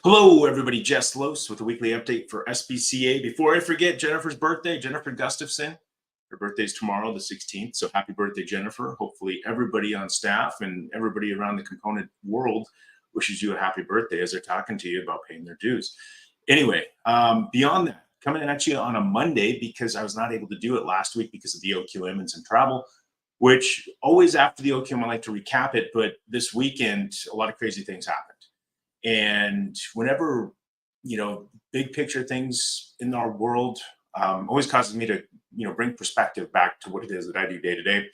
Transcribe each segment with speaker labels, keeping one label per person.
Speaker 1: Hello, everybody. Jess Lohse with a weekly update for SBCA. Before I forget, Jennifer's birthday, Jennifer Gustafson. Her birthday's tomorrow, the 16th. So happy birthday, Jennifer. Hopefully everybody on staff and everybody around the component world wishes you a happy birthday as they're talking to you about paying their dues. Anyway, beyond that, coming at you on a Monday because I was not able to do it last week because of the OQM and some travel, which always after the OQM, I like to recap it. But this weekend, a lot of crazy things happened. And whenever, big picture things in our world always causes me to, bring perspective back to what it is that I do day to day.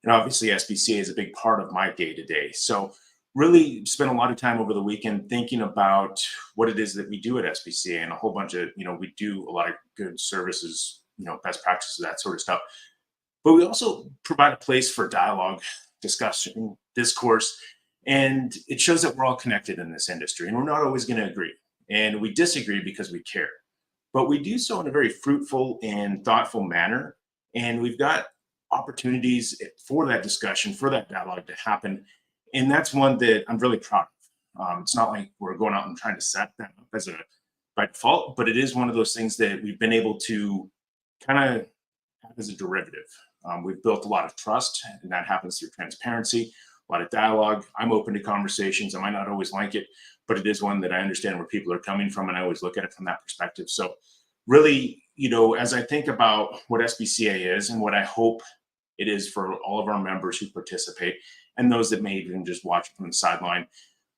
Speaker 1: And obviously SBCA is a big part of my day to day. So really spent a lot of time over the weekend thinking about what it is that we do at SBCA and a whole bunch of, we do a lot of good services, best practices, that sort of stuff. But we also provide a place for dialogue, discussion, discourse, and it shows that we're all connected in this industry and we're not always going to agree. And we disagree because we care. But we do so in a very fruitful and thoughtful manner. And we've got opportunities for that discussion, for that dialogue to happen. And that's one that I'm really proud of. It's not like we're going out and trying to set that up as by default, but it is one of those things that we've been able to kind of have as a derivative. We've built a lot of trust, and that happens through transparency, a lot of dialogue. I'm open to conversations. I might not always like it, but it is one that I understand where people are coming from, and I always look at it from that perspective. So really, as I think about what SBCA is and what I hope it is for all of our members who participate and those that may even just watch it from the sideline,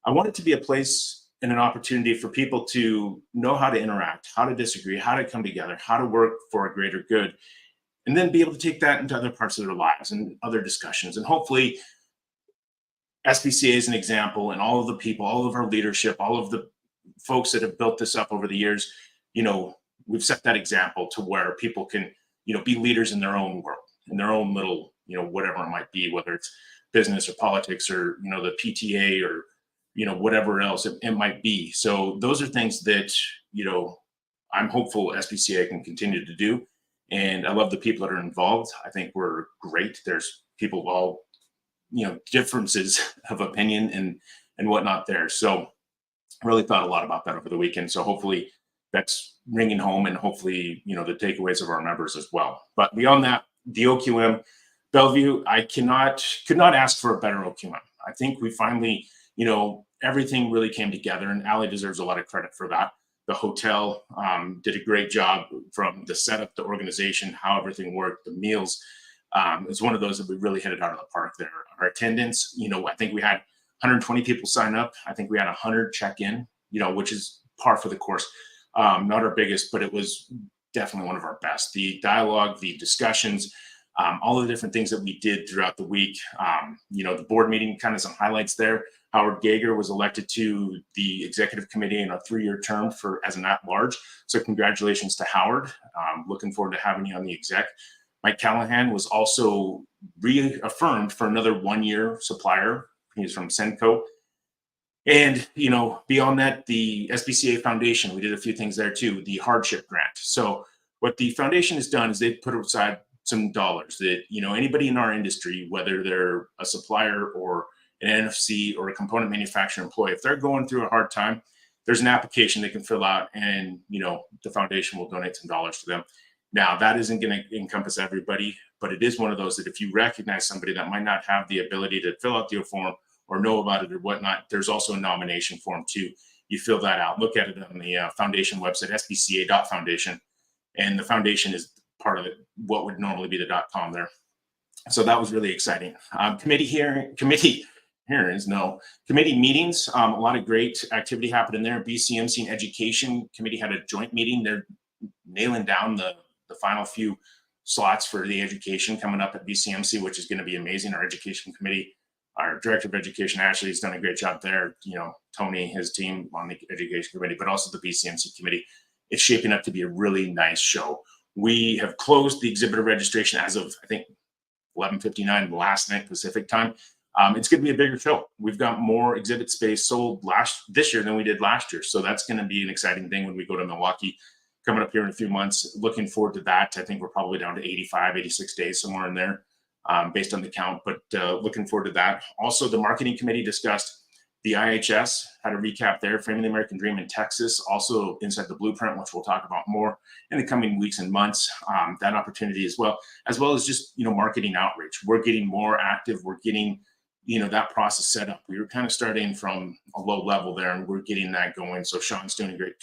Speaker 1: I want it to be a place and an opportunity for people to know how to interact, how to disagree, how to come together, how to work for a greater good, and then be able to take that into other parts of their lives and other discussions. And hopefully SBCA is an example, and all of the people, all of our leadership, all of the folks that have built this up over the years, we've set that example to where people can, be leaders in their own world, in their own little, whatever it might be, whether it's business or politics or, the PTA or, whatever else it might be. So those are things that, I'm hopeful SBCA can continue to do. And I love the people that are involved. I think we're great. There's people of all, differences of opinion and whatnot there. So I really thought a lot about that over the weekend. So hopefully that's ringing home, and hopefully, the takeaways of our members as well. But beyond that, the OQM, Bellevue, I could not ask for a better OQM. I think we finally, everything really came together, and Allie deserves a lot of credit for that. The hotel did a great job from the setup, the organization, how everything worked, the meals. It's one of those that we really hit it out of the park there. Our attendance, I think we had 120 people sign up. I think we had 100 check in, which is par for the course. Not our biggest, but it was definitely one of our best. The dialogue, the discussions, all the different things that we did throughout the week. The board meeting, kind of some highlights there. Howard Gager was elected to the executive committee in a 3-year term as an at-large. So congratulations to Howard. Looking forward to having you on the exec. Mike Callahan was also reaffirmed for another 1-year supplier. He's from Senco. And, beyond that, the SBCA Foundation, we did a few things there too, the Hardship grant. So what the foundation has done is they've put aside some dollars that, anybody in our industry, whether they're a supplier or an NFC or a component manufacturer employee, if they're going through a hard time, there's an application they can fill out, and, the foundation will donate some dollars to them. Now, that isn't going to encompass everybody, but it is one of those that if you recognize somebody that might not have the ability to fill out the form or know about it or whatnot, there's also a nomination form too. You fill that out. Look at it on the foundation website, sbca.foundation, and the foundation is part of it, what would normally be the .com there. So that was really exciting. Committee meetings, a lot of great activity happened in there. BCMC and Education Committee had a joint meeting. They're nailing down the final few slots for the education coming up at BCMC, which is going to be amazing. Our education committee, our director of education, Ashley, has done a great job there. Tony, his team on the education committee, but also the BCMC committee. It's shaping up to be a really nice show. We have closed the exhibitor registration as of, I think, 11:59 last night Pacific time. It's going to be a bigger show. We've got more exhibit space sold this year than we did last year. So that's going to be an exciting thing when we go to Milwaukee coming up here in a few months. Looking forward to that. I think we're probably down to 85, 86 days, somewhere in there, based on the count, but looking forward to that. Also, the marketing committee discussed The IHS had a recap there, Framing the American Dream in Texas, also inside the blueprint, which we'll talk about more in the coming weeks and months. That opportunity as well as just, marketing outreach. We're getting more active. We're getting, that process set up. We were kind of starting from a low level there, and we're getting that going. So Sean's doing a great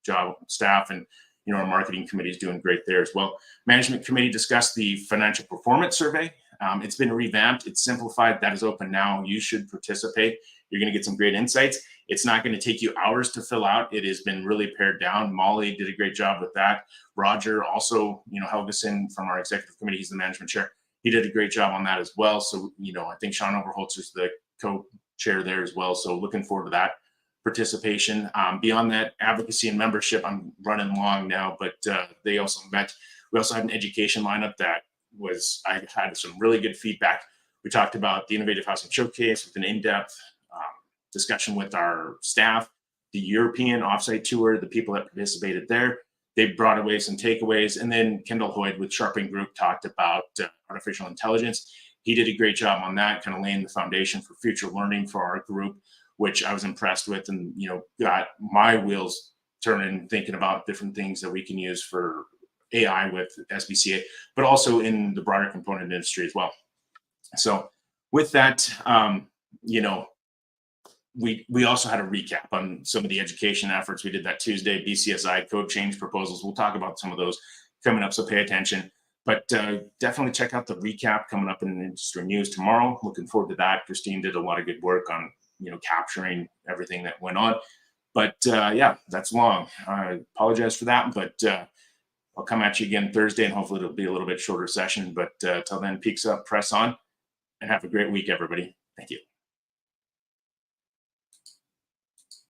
Speaker 1: job, staff, and our marketing committee is doing great there as well. Management committee discussed the financial performance survey. It's been revamped. It's simplified. That is open now. You should participate. You're going to get some great insights. It's not going to take you hours to fill out. It has been really pared down. Molly did a great job with that. Roger also, Helgeson from our executive committee, he's the management chair. He did a great job on that as well. So, I think Sean Overholtzer's the co-chair there as well. So looking forward to that participation. Beyond that, advocacy and membership, I'm running long now, but they also met. We also had an education lineup that I had some really good feedback. We talked about the Innovative Housing Showcase with an in-depth discussion with our staff, the European offsite tour, the people that participated there. They brought away some takeaways. And then Kendall Hoyd with Sharping Group talked about artificial intelligence. He did a great job on that, kind of laying the foundation for future learning for our group, which I was impressed with, and got my wheels turning, thinking about different things that we can use for AI with SBCA, but also in the broader component industry as well. So with that, we also had a recap on some of the education efforts. We did that Tuesday, BCSI code change proposals. We'll talk about some of those coming up, so pay attention. But definitely check out the recap coming up in industry news tomorrow. Looking forward to that. Christine did a lot of good work on capturing everything that went on. But yeah, that's long. I apologize for that, but I'll come at you again Thursday, and hopefully it'll be a little bit shorter session. But till then, peaks up, press on, and have a great week, everybody. Thank you.